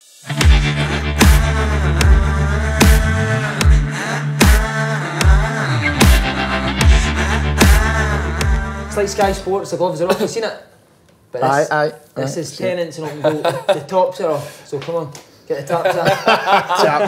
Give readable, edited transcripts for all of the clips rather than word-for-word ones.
It's like Sky Sports, the gloves are off, you've seen it? But this is Tennent's and open goal. The tops are off, so come on, get the taps off.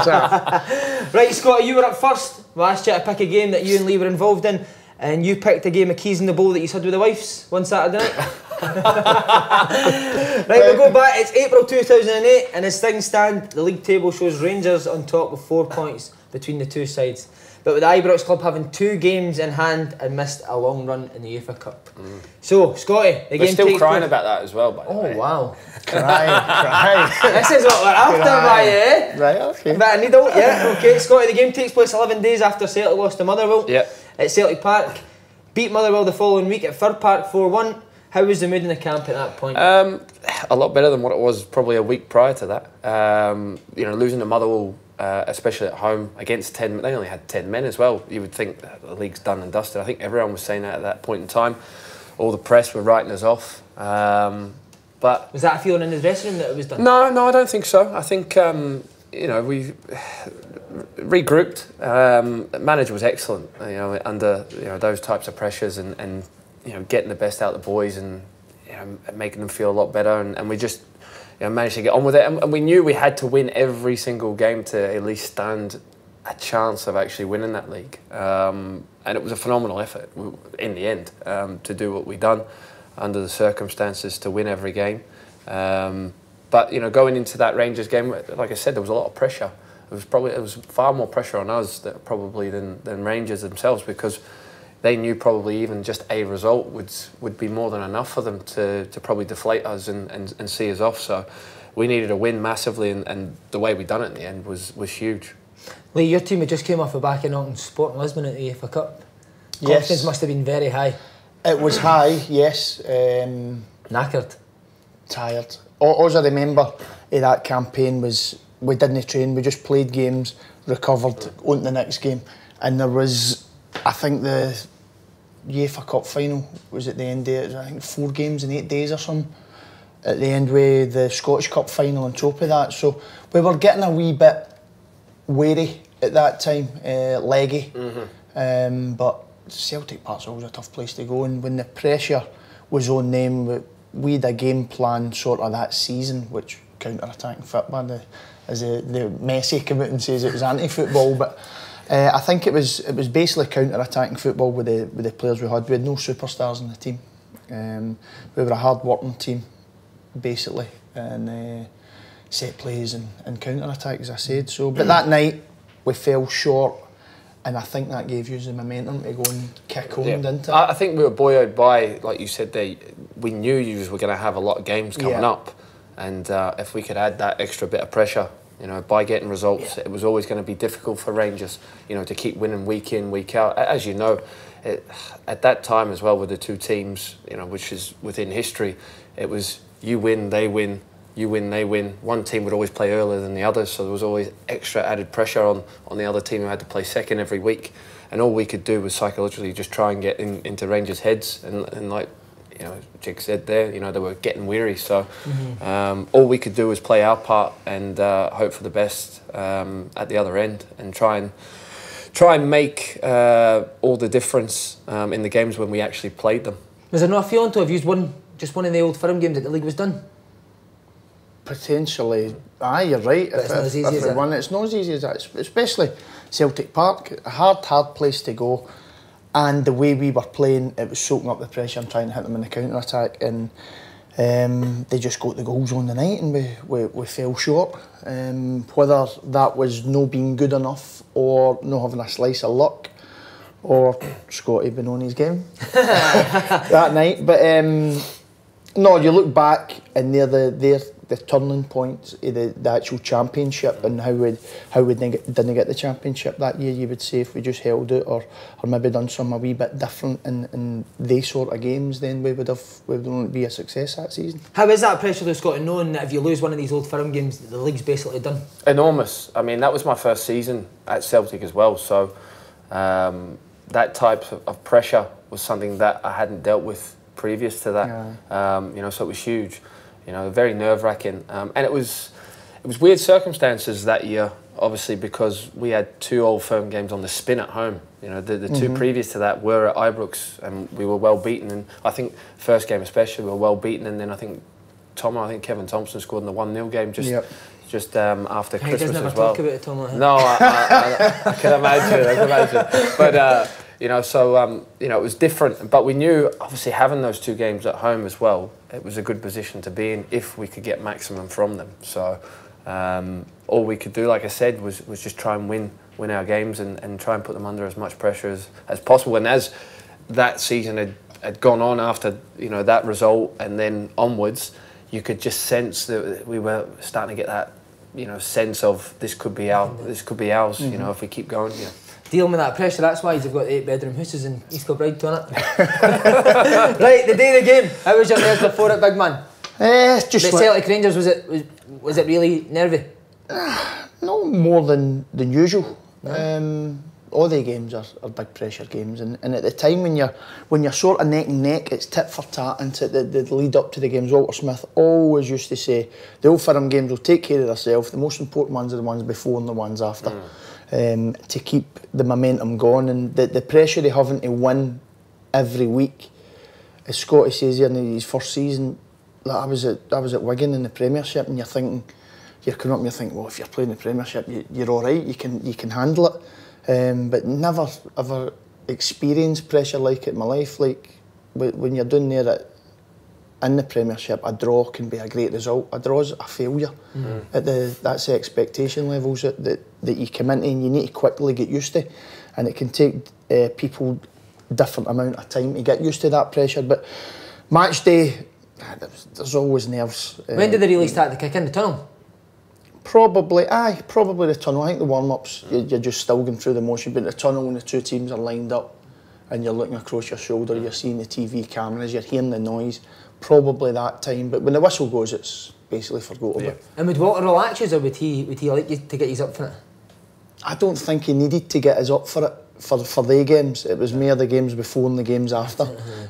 Tap. Right, Scotty, you were up first. We asked you to pick a game that you and Lee were involved in, and you picked a game of keys in the bowl that you had with the wives one Saturday night. Right, we'll go back. It's April 2008, and as things stand, the league table shows Rangers on top with 4 points between the two sides. But with the Ibrox club having 2 games in hand and missed a long run in the UEFA Cup. So, Scotty, the game still crying about that as well, by the way. Oh, wow. Crying. This is what we're after, by eh? Right, okay. Bit of needle, yeah, okay. Scotty, the game takes place 11 days after Celtic lost to Motherwell at Celtic Park. Beat Motherwell the following week at Fir Park 4-1. How was the mood in the camp at that point? A lot better than what it was probably a week prior to that. You know, losing to Motherwell, especially at home against 10, they only had 10 men as well. You would think the league's done and dusted. I think everyone was saying that at that point in time. All the press were writing us off. But was that a feeling in the dressing room that it was done? No, I don't think so. I think you know, we regrouped. The manager was excellent. You know, under those types of pressures and you know, getting the best out of the boys and making them feel a lot better. And we just managed to get on with it. And we knew we had to win every single game to at least stand a chance of actually winning that league. And it was a phenomenal effort in the end to do what we done under the circumstances to win every game. But going into that Rangers game, like I said, there was a lot of pressure. It was far more pressure on us than Rangers themselves, because they knew probably even just a result would be more than enough for them to probably deflate us and see us off. So we needed a win massively, and the way we done it in the end was huge. Lee, your team had just came off the back of knocking Sporting Lisbon at the UEFA Cup. Yes. Confidence must have been very high. It was high, yes. Knackered. Tired. All I remember of that campaign was we didn't train, we just played games, recovered, on to the next game. And there was, I think the UEFA Cup final was at the end of it, I think 4 games in 8 days or something. At the end with the Scottish Cup final on top of that. So we were getting a wee bit wary at that time, leggy. But Celtic Park's always a tough place to go, and when the pressure was on them, we had a game plan sort of that season, which counter-attacking football, as the Messi came out and says it was anti-football, but I think it was basically counter-attacking football with the players we had. We had no superstars in the team. We were a hard-working team, basically, and set plays and counter-attack, as I said. So, but that night we fell short. And I think that gave you the momentum to go and kick on, didn't it? I think we were buoyed by, like you said there, we knew you were going to have a lot of games coming up. And if we could add that extra bit of pressure, by getting results, it was always going to be difficult for Rangers, to keep winning week in, week out. As you know, at that time as well with the two teams, which is within history, it was you win, they win. You win, they win. One team would always play earlier than the others, so there was always extra added pressure on the other team who had to play second every week. And all we could do was psychologically just try and get into Rangers' heads. And like Jig said there, they were getting weary. So all we could do was play our part and hope for the best at the other end, and try and make all the difference in the games when we actually played them. Was there not a feeling to have used just one of the old firm games that the league was done? Potentially, you're right. But it's not as easy as that. It's not as easy as that, especially Celtic Park. A hard place to go, and the way we were playing, it was soaking up the pressure and trying to hit them in the counter attack, and they just got the goals on the night, and we fell short. Whether that was no being good enough, or not having a slice of luck, or Scotty being on his game that night, but no, you look back and they're the turning point of the actual championship, and how we didn't get the championship that year. You would say if we just held it, or maybe done something a wee bit different in these sort of games, then we would be a success that season. How is that pressure, though, Scott, knowing that if you lose one of these old firm games, the league's basically done? Enormous. I mean, that was my first season at Celtic as well, so that type of pressure was something that I hadn't dealt with previous to that. So it was huge. Very nerve-wracking, and it was it was weird circumstances that year, obviously, because we had 2 Old Firm games on the spin at home. You know, the 2 previous to that were at Ibrox, and we were well beaten. And I think first game especially, we were well beaten. And then I think Kevin Thompson scored in the 1-0 game just after Christmas as well. Talk about it, Tom. No, I can imagine. But you know, so you know, it was different. But we knew, obviously, having those 2 games at home as well, it was a good position to be in if we could get maximum from them. So all we could do, like I said, was just try and win our games and try and put them under as much pressure as possible. And as that season had gone on after, you know, that result and then onwards, you could just sense that we were starting to get that, you know, sense of this could be ours, you know, if we keep going. Yeah. Dealing with that pressure, that's why you've got 8-bedroom houses in East Kilbride, Tennent. Right, the day of the game, how was your nerves before it, big man? Just the Celtic Rangers, was it really nervy? No more than usual. No. All the games are big pressure games, and at the time when you're sort of neck and neck, it's tit for tat. And the lead up to the games, Walter Smith always used to say the Old Firm games will take care of themselves. The most important ones are the ones before and the ones after, to keep the momentum going. And the pressure of having to win every week, as Scotty says here in his first season, like I was at Wigan in the Premiership, and you're coming up and you're thinking, well, if you're playing the Premiership, you're all right, you can handle it. But never ever experienced pressure like it in my life. Like when you're down there in the Premiership, a draw can be a great result. A draw's a failure. That's the expectation levels that you come into, and you need to quickly get used to. And it can take people different amount of time to get used to that pressure. But match day, there's always nerves. When did they really start to kick in, the tunnel? Probably the tunnel. I think the warm-ups, you're just still going through the motion, but the tunnel, when the 2 teams are lined up and you're looking across your shoulder, you're seeing the TV cameras, you're hearing the noise, probably that time. But when the whistle goes, it's basically forgotten about. And would Walter relax you, or would he like you to get you up for it? I don't think he needed to get us up for it for the games. It was more the games before and the games after.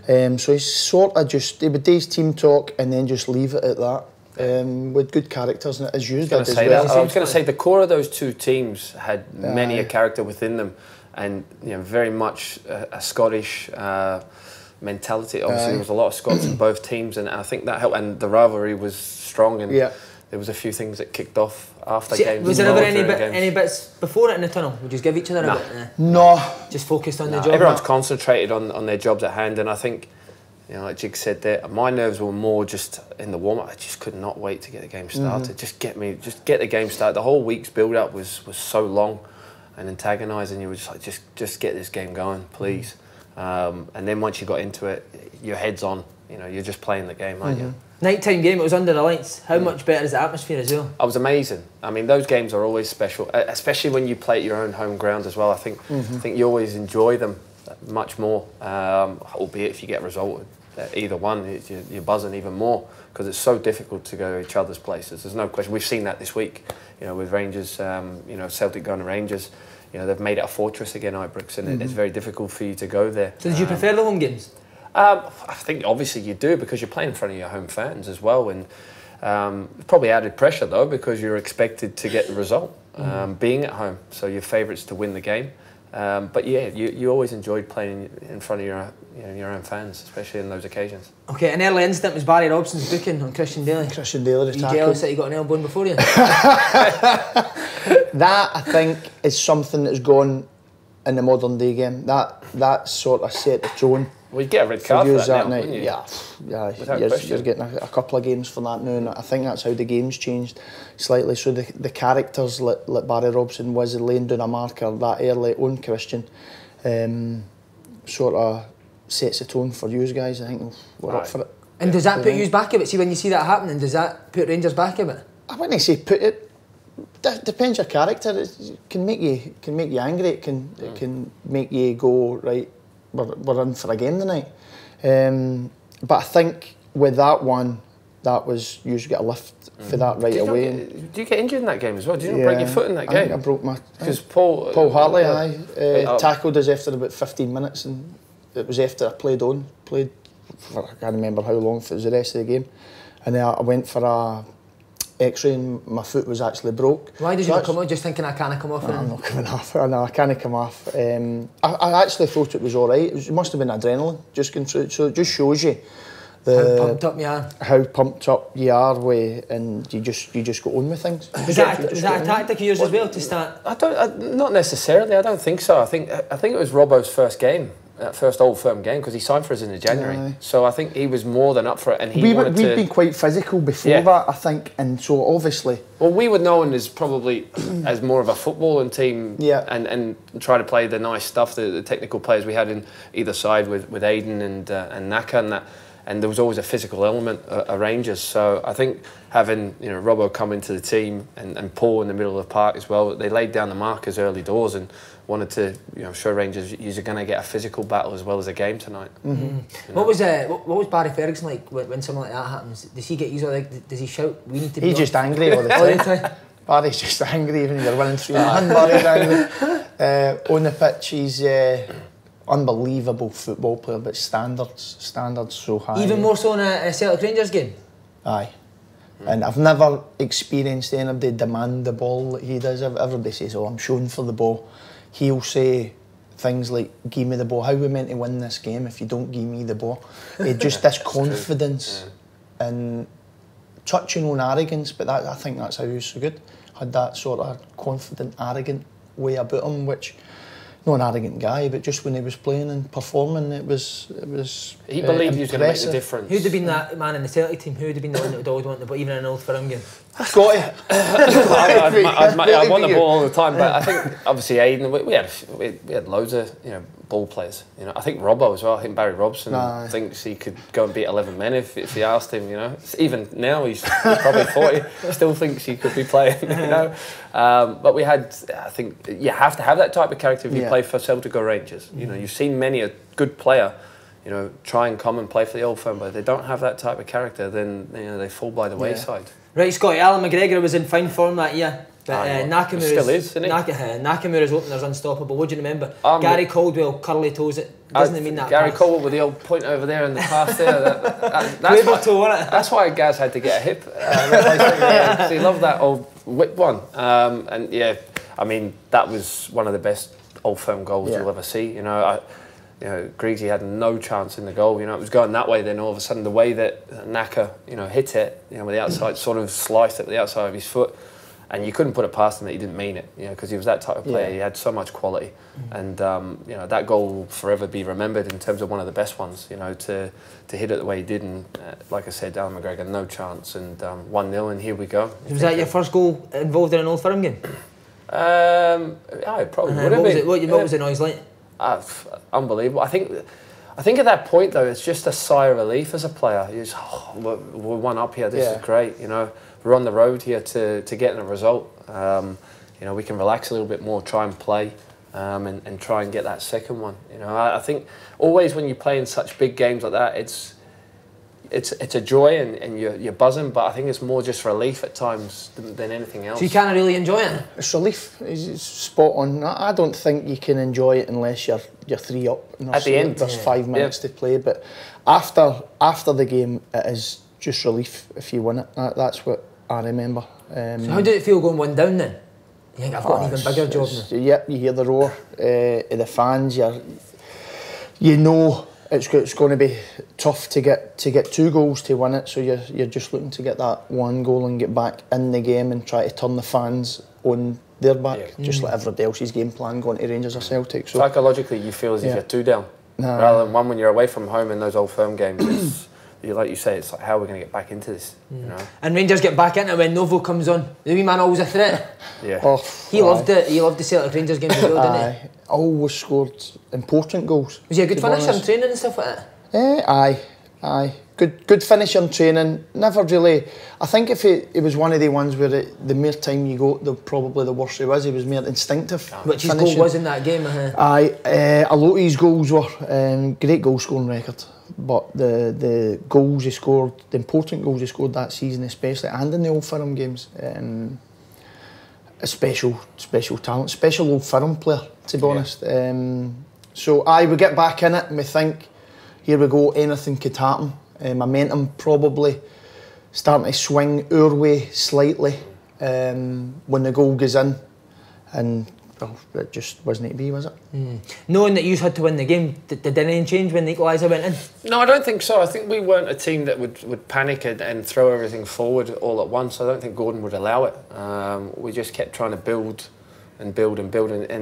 So he sort of he would do his team talk and then just leave it at that. With good characters, and as you did as well. I was going to say the core of those 2 teams had many a character within them, and you know, very much a Scottish mentality. Obviously, there was a lot of Scots in both teams, and I think that helped. And the rivalry was strong, and there was a few things that kicked off after games. Was there ever any bits before it in the tunnel? Would you just give each other a bit? No. Just focused on the job. Everyone's concentrated on their jobs at hand, and I think, you know, like Jig said there, my nerves were more just in the warm-up. I just could not wait to get the game started. Just get the game started. The whole week's build-up was so long and antagonising. You were just like, just get this game going, please. And then once you got into it, your head's on. You know, you're just playing the game, aren't you? Nighttime game, it was under the lights. How much better is the atmosphere as well? It was amazing. I mean, those games are always special, especially when you play at your own home ground as well. I think you always enjoy them much more, albeit if you get a result. Either one, you're buzzing even more because it's so difficult to go to each other's places. There's no question. We've seen that this week, you know, with Rangers, you know, Celtic going to Rangers. You know, they've made it a fortress again, Ibrox, and it's very difficult for you to go there. So did you prefer the home games? I think obviously you do, because you're playing in front of your home fans as well, and probably added pressure though, because you're expected to get the result being at home. So your favourites to win the game. But yeah, you always enjoyed playing in front of your own fans, especially in those occasions. Okay, an early incident was Barry Robson's booking on Christian Daly. Christian Daly, the tackle. Are you jealous that he got an elbow before you? That, I think, is something that's gone in the modern day game. That sort of set the tone. Well, you get a red card for that now, wouldn't you? You're getting a couple of games for that now, and I think that's how the game's changed slightly. So the characters like Barry Robson was laying down a marker that early on Christian, sort of sets the tone for you guys. I think we're up for it. And does that put you back a bit? See, when you see that happening, does that put Rangers back a bit? I wouldn't say put it. Depends your character. It can make you angry. It can make you go, right, we're in for a game tonight. But I think with that one, that was you should get a lift for that right away. Do you get injured in that game as well? Did you not break your foot in that game? I think I broke my. Because Paul Hartley, tackled us after about 15 minutes, and it was after I played for I can't remember how long, if it was the rest of the game, and then I went for X-ray and my foot was actually broke. Why did you not come off? Just thinking I can't come off? No, I'm not coming off. No, I can't come off. I actually thought it was all right. It must have been adrenaline just going through it. So it just shows you how pumped up you are. How pumped up you are, and you just go on with things. Was that a tactic of yours as well to start? Not necessarily. I don't think so. I think it was Robbo's first game. That first Old Firm game, because he signed for us in January. So I think he was more than up for it, and we'd been quite physical before that, I think, and so obviously. Well, we were known as probably as more of a footballing team, and try to play the nice stuff, the technical players we had in either side with Aidan and Naka and that. And there was always a physical element of Rangers. So I think having Robbo come into the team and Paul in the middle of the park as well, they laid down the markers early doors and wanted to show Rangers you're going to get a physical battle as well as a game tonight. Mm-hmm. What was Barry Ferguson like when something like that happens? Does he get does he shout? We need to. He's just angry all the time. Barry's just angry even when you're winning 3-1. Barry's angry. On the pitch, he's unbelievable football player, but standards so high. Even more so in a Celtic Rangers game? Aye. And I've never experienced anybody demand the ball like he does. Everybody says, oh, I'm showing for the ball. He'll say things like, give me the ball. How are we meant to win this game if you don't give me the ball? Just this confidence and touching on arrogance, but I think that's how he was so good. Had that sort of confident, arrogant way about him, which... not an arrogant guy, but just when he was playing and performing, it was he believed he was going to make the difference. Who'd have been that man in the Celtic team? Who'd have been the one that would always want the ball, even in an Old Firm game? Scotty. I want the ball all the time, but I think obviously Aidan. We had loads of ball players. I think Robbo as well. I think Barry Robson thinks he could go and beat 11 men if he asked him. Even now he's probably 40. Still thinks he could be playing. But we had. I think you have to have that type of character if you play for Celtic or Rangers. You've seen many a good player. Try and come and play for the Old Firm, but if they don't have that type of character, then they fall by the wayside. Right, Scotty, Alan McGregor was in fine form that year, but Nakamura still is, isn't he? Nakamura's opener's unstoppable. What do you remember? Gary Caldwell curly toes it. Doesn't mean that. Gary Caldwell with the old point over there in the pass there. That's why Gaz had to get a hip. He loved that old whip one, and I mean that was one of the best Old Firm goals you'll ever see. Greasy had no chance in the goal. It was going that way. Then all of a sudden, the way that Naka, hit it, with the outside, sort of sliced it with the outside of his foot, and you couldn't put it past him that he didn't mean it. Because he was that type of player. He had so much quality, and that goal will forever be remembered in terms of one of the best ones. To hit it the way he did, and like I said, Alan McGregor, no chance, and 1-0, and here we go. Was that your first goal involved in an Old Firm game? It probably would have been. What was the noise like? Unbelievable. I think at that point though, it's just a sigh of relief as a player. You just, we're one up here. This is great. We're on the road here to getting a result. We can relax a little bit more, try and play, and try and get that second one. I think always when you play in such big games like that, it's a joy and you're buzzing, but I think it's more just relief at times than anything else. So you can't really enjoy it? It's relief. It's spot on. I don't think you can enjoy it unless you're 3 up. At the end. There's 5 minutes to play, but after the game, it is just relief if you win it. That's what I remember. So how did it feel going 1 down then? You think I've got an even bigger job now? Yep, you hear the roar of the fans. It's going to be tough to get 2 goals to win it, so you're just looking to get that 1 goal and get back in the game and try to turn the fans on their back, just like everybody else's game plan going to Rangers or Celtic. So psychologically, you feel as if you're 2 down, rather than 1 when you're away from home in those Old Firm games. Like you say, it's like how are we going to get back into this? And Rangers get back into it when Novo comes on. The wee man always a threat. He loved it. He loved the Celtic Rangers games as well, didn't he? Always scored important goals. Was he a good finisher in training and stuff like that? Aye. Good finisher in training. Never really. I think if it was one of the ones where the more time you go, probably the worse he was. He was more instinctive. Which his goal was in that game. Aye. A lot of his goals were great goal scoring record. But the goals he scored, the important goals he scored that season especially, and in the Old Firm games, a special talent, special Old Firm player, to be honest. So we get back in it and we think, here we go, anything could happen. Momentum probably starting to swing our way slightly when the goal goes in, and well, it just wasn't to be, was it? Knowing that you had to win the game, did anything change when the equaliser went in? No, I don't think so. I think we weren't a team that would panic and throw everything forward all at once. I don't think Gordon would allow it. We just kept trying to build and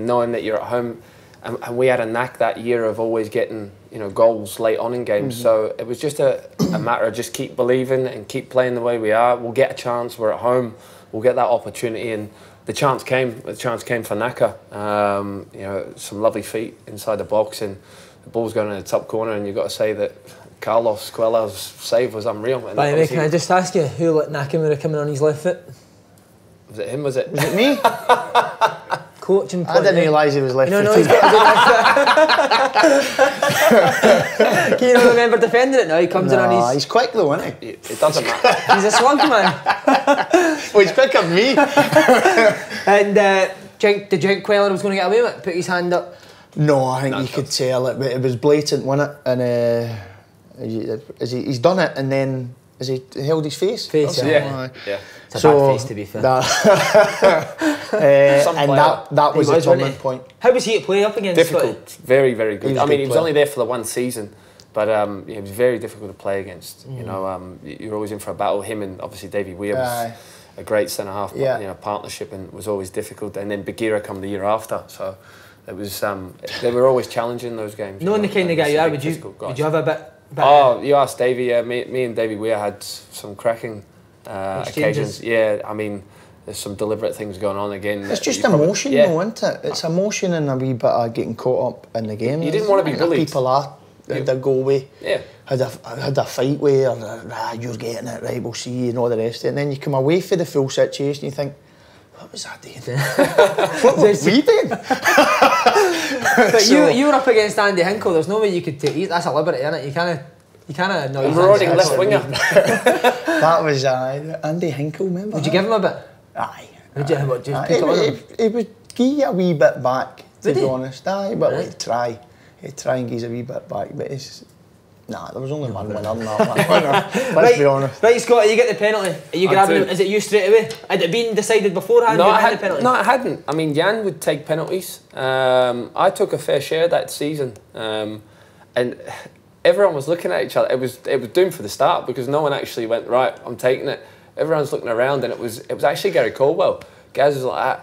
knowing that you're at home. And we had a knack that year of always getting, you know, goals late on in games. So it was just a matter of just keep believing and keep playing the way we are. We'll get a chance. We're at home. We'll get that opportunity. And the chance came. The chance came for Naka. You know, some lovely feet inside the box, and the ball's going in the top corner. And you've got to say that Carlos Coelho's save was unreal. By the way, can I just ask you, who let Nakamura come in on his left foot? Was it him? Was it me? Coaching. I didn't realise he was left footed. No, he's got Can you not remember defending it now? He comes in on his... he's quick though, isn't he? It doesn't matter. He's a slug man. Well, he's quicker than me. And did you think Queller was going to get away with it? Put his hand up? No, I think you could tell it, but it was blatant, wasn't it? And he's done it, and then has he held his face? Yeah. It's a bad face, to be fair. And that was a turning point. How was he to play up against? Difficult, very, very good. I mean, he was player. only there for the one season, but it was very difficult to play against. You know, you're always in for a battle. Him and obviously Davy Weir was a great centre half, partnership, and was always difficult. And then Bagheera come the year after, so it was. They were always challenging those games. Knowing the kind of guy you are, would you have a bit? Oh, you asked Davy. Me and Davy Weir had some cracking occasions. Yeah, I mean, there's some deliberate things going on again. It's just emotion, though, isn't it? It's emotion and a wee bit of getting caught up in the game. You didn't want to be bullied. People that go away. Yeah. Had a fight with, or you're getting it, right, we'll see you, and all the rest of it. And then you come away for the full situation, you think, what was I doing? What were we doing? But you were up against Andy Hinkle. There's no way you could take. That's a liberty, isn't it? You can't. No, marauding left winger. That was Andy Hinkle. Remember? Would you give him a bit? Aye. Would you? What, just pick it on him? He would give you a wee bit back. To be honest, aye, but he'd try. He'd try and give you a wee bit back, but it's. Nah, there was only one winner in that one. Let's be honest. Right, Scott, you get the penalty. Are you grabbing him? Is it you straight away? Had it been decided beforehand? No, the penalty? No, it hadn't. I mean, Jan would take penalties. I took a fair share that season, and everyone was looking at each other. It was doomed for the start because no one actually went, right, I'm taking it. Everyone's looking around, and it was actually Gary Caldwell. Gaz was like,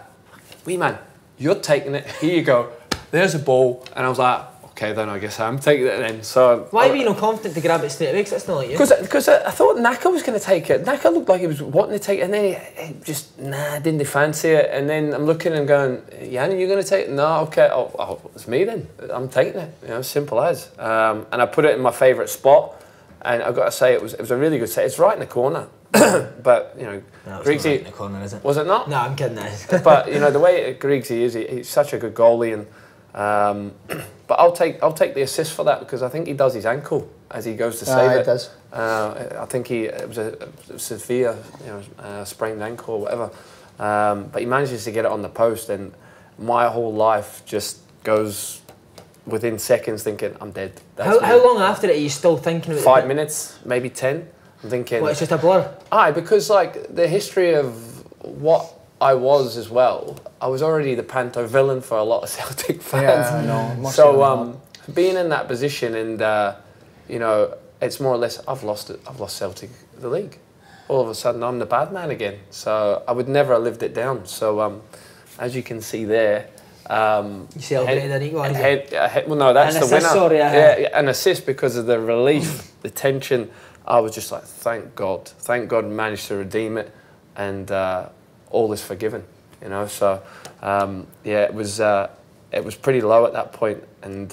wee man, you're taking it. Here you go. There's a ball, and I was like, okay, then I guess I'm taking it then. So why were you not confident to grab it straight away? Because that's not like you. Because I thought Naka was going to take it. Naka looked like he was wanting to take it, and then he just didn't fancy it. And then I'm looking and going, Jan, are you going to take it? No, okay. Oh, it's me then. I'm taking it. You know, simple as. And I put it in my favourite spot, and I've got to say it was a really good set. It's right in the corner. But you know, no, it's not right in the corner, is it? Was it not? No, I'm kidding. But you know the way Griggsy is, he's such a good goalie, and but I'll take the assist for that because I think he does his ankle as he goes to save it. It does. I think it was a severe, sprained ankle or whatever. But he manages to get it on the post, and my whole life just goes within seconds thinking I'm dead. How long after it are you still thinking about it? 5 minutes, maybe 10. I'm thinking. What, it's just a blur? Aye, because like the history of what I was as well, I was already the panto villain for a lot of Celtic fans. Yeah, no. So being in that position and it's more or less I've lost Celtic the league. All of a sudden I'm the bad man again. So I would never have lived it down. So as you can see there. You celebrated an equaliser? Well, no, that's the winner. Sorry, an assist because of the relief, the tension. I was just like, thank God managed to redeem it, and all is forgiven, you know. So it was pretty low at that point, and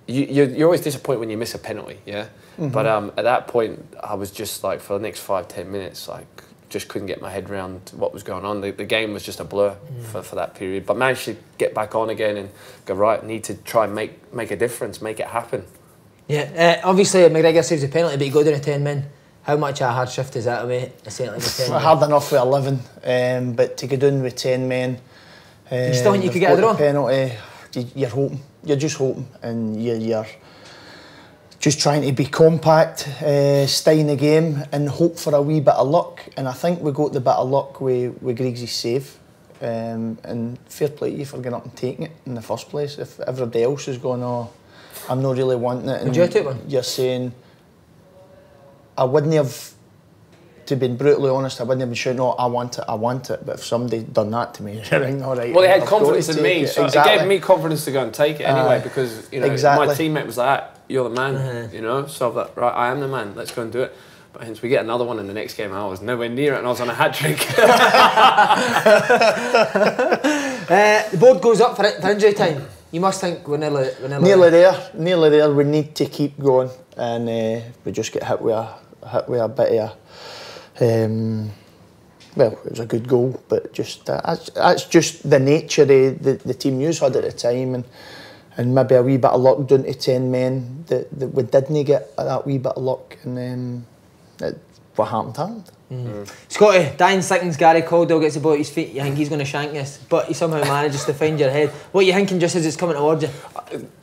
you're always disappointed when you miss a penalty, yeah. Mm-hmm. But at that point, I was just like for the next 5-10 minutes, like just couldn't get my head around what was going on. The game was just a blur for that period, but managed to get back on again and go right. Need to try and make a difference, make it happen. Yeah, obviously McGregor saves a penalty, but you go down to 10 men. How much of a hard shift is that away? With 10 men? Hard enough with 11, but to go down with 10 men. You still think you could get a draw? Penalty, you're hoping. You're just hoping, and you're just trying to be compact, stay in the game and hope for a wee bit of luck. And I think we got the bit of luck with Griggs' save. And fair play to you for getting up and taking it in the first place. If everybody else is going, oh, I'm not really wanting it. Would you take one? You're saying, I wouldn't have, to be brutally honest, I wouldn't have been shouting, oh, I want it. But if somebody done that to me, you're like, all right. Well, they had confidence in me, so exactly. It gave me confidence to go and take it anyway, because you know exactly. my teammate was like, you're the man, you know. So I thought, right, I am the man. Let's go and do it. But hence we get another one in the next game. I was nowhere near it, and I was on a hat trick. The board goes up for injury time. You must think we're nearly there. We need to keep going, and we just get hit with a bit of well, it was a good goal, but just that's just the nature of the team you had at the time, and maybe a wee bit of luck down to 10 men that we didn't get that wee bit of luck, and what happened. Scotty, dying seconds, Gary Caldwell gets the ball at his feet. You think he's going to shank us, but he somehow manages to find your head. What are you thinking just as it's coming towards you?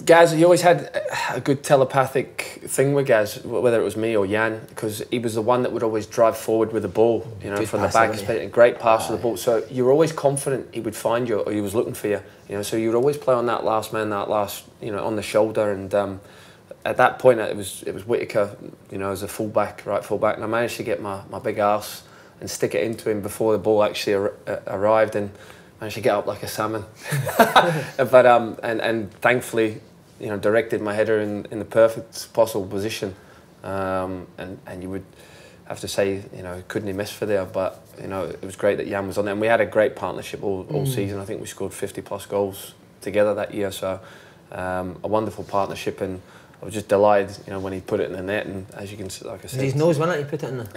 Gaz, he always had a good telepathic thing with Gaz, whether it was me or Jan, because he was the one that would always drive forward with the ball, you know, good from the back. A great pass with the ball. So you were always confident he would find you, or he was looking for you. You know, so you would always play on that last man, you know, on the shoulder. And at that point, it was Whittaker, you know, as a right fullback, and I managed to get my big arse and stick it into him before the ball actually arrived, and managed to get up like a salmon. But and thankfully, you know, directed my header in the perfect possible position, and you would have to say, you know, couldn't he miss for there? But you know, it was great that Jan was on there, and we had a great partnership all season. I think we scored 50+ goals together that year, so a wonderful partnership. And I was just delighted, you know, when he put it in the net, and as you can see, like I said, his nose, wasn't it? He put it in there.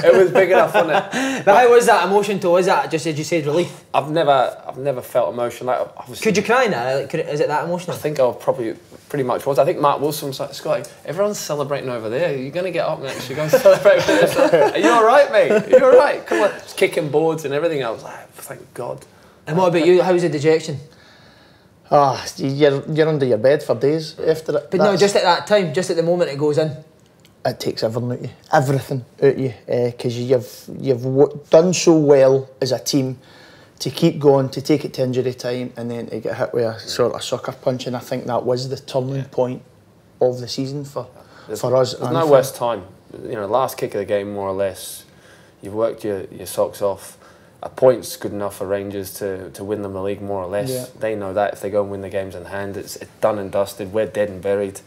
It was big enough, wasn't it? But how was that emotion? Was that just, as you said, relief? I've never felt emotion like. Obviously, could you cry now? Is it that emotional? I think I probably pretty much was. I think Mark Wilson was like, Scotty, everyone's celebrating over there. You're going to get up next. You're going to celebrate over there. Are you all right, mate? Are you all right? Come on, just kicking boards and everything. I was like, thank God. And what about you? How was the dejection? You're under your bed for days after it. But no, just at that time, just at the moment it goes in. It takes everything out of you, because you've done so well as a team to keep going, to take it to injury time, and then to get hit with a sort of sucker punch. And I think that was the turning point of the season for us. There's no worse time. You know, last kick of the game, more or less. You've worked your socks off. A point's good enough for Rangers to win them the league, more or less. Yeah. They know that if they go and win the games in hand, it's done and dusted. We're dead and buried,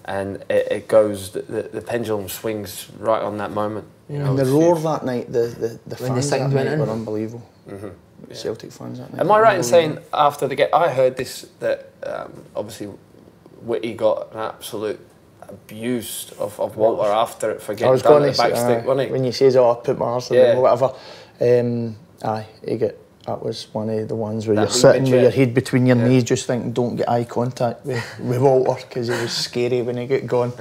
and it goes. The pendulum swings right on that moment. You know, and the roar that night, the fans that night were unbelievable. Yeah. Celtic fans that night. Am I right in saying after the game, I heard this that obviously Whitty got an absolute abuse of Walter after it for getting done at the back stick, wasn't he? When you say, "Oh, I put my arse in or whatever." Aye, that was one of the ones where you're sitting with your head between your knees, just thinking, don't get eye contact with Walter, because he was scary when he got gone.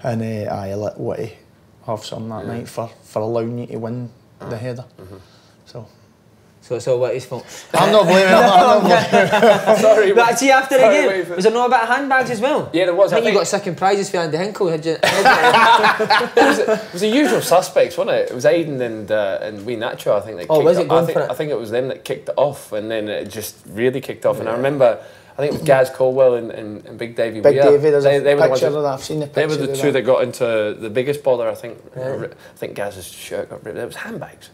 And I let Whitty have some that night for allowing you to win the header. So it's all Whitty's fault. I'm not blaming him. Sorry. But see, after the game, was there no about handbags as well? Yeah, there was. I think you got second prizes for Andy Hinkle. It was the usual suspects, wasn't it? It was Aiden and Wee Nacho, I think. I think it was them that kicked it off, and then it just really kicked off. And I remember, I think it was Gaz Caldwell and Big Davey. Big Davey, there's a picture of that. I've seen the picture. They were the two that got into the biggest bother, I think. I think Gaz's shirt got ripped. It was handbags,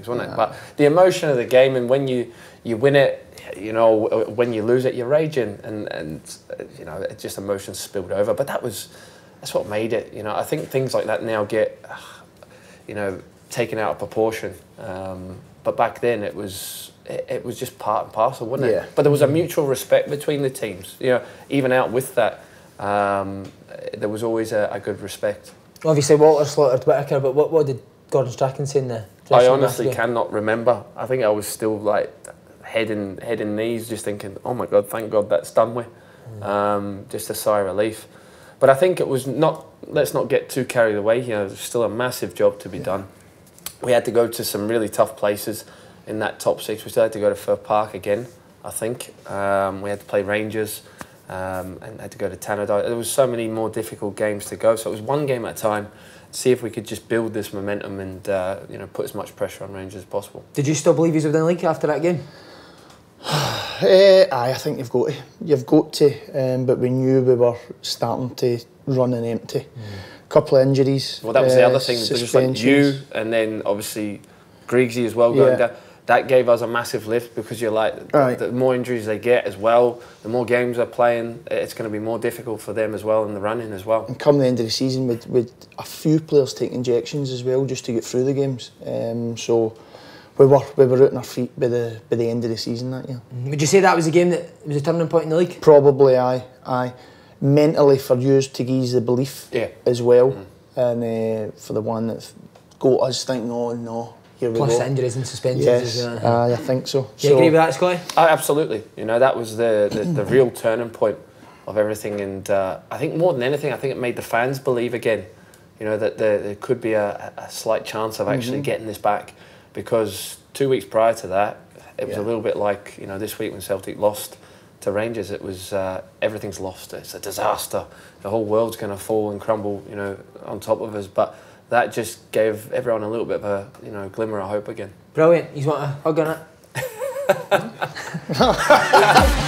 wasn't it? But the emotion of the game, and when you win it, you know, when you lose it, you're raging, and you know, it just emotions spilled over. But that's what made it. You know, I think things like that now get, you know, taken out of proportion. But back then it was just part and parcel, wasn't it? Yeah. But there was a mutual respect between the teams. You know, even out with that, there was always a good respect. Obviously, Walter slaughtered Whittaker, but what did Gordon Strachan say in there? I honestly cannot remember. I think I was still like head and knees, just thinking, oh my God, thank God that's done with. Just a sigh of relief. But I think it was not. Let's not get too carried away here. There's still a massive job to be done. We had to go to some really tough places in that top six. We still had to go to Wellpark again, I think. We had to play Rangers. and had to go to Tennent. There was so many more difficult games to go, so it was one game at a time. See if we could just build this momentum and you know, put as much pressure on Rangers as possible. Did you still believe you were in the league after that game? I think you've got to. But we knew we were starting to run on empty. Couple of injuries. Well, that was the other thing. Just like you, and then obviously Griggsy as well going down. That gave us a massive lift, because you're like, the more injuries they get as well, the more games they're playing, it's going to be more difficult for them as well in the running as well. And come the end of the season, with a few players take injections as well just to get through the games. So we were out on our feet by the end of the season that year. Would you say that was a game that was a turning point in the league? Probably, aye. Mentally, for you to give the belief as well, and for the one that got us thinking, oh no. Plus injuries and suspensions. Yes, I think so. Do you agree with that, Scotty? Absolutely. You know, that was the real turning point of everything, and I think more than anything, I think it made the fans believe again. You know, that there could be a slight chance of actually getting this back, because 2 weeks prior to that, it was a little bit like, you know, this week when Celtic lost to Rangers, it was everything's lost. It's a disaster. The whole world's going to fall and crumble, you know, on top of us. But that just gave everyone a little bit of a, you know, glimmer of hope again. Brilliant. You want a hug on it?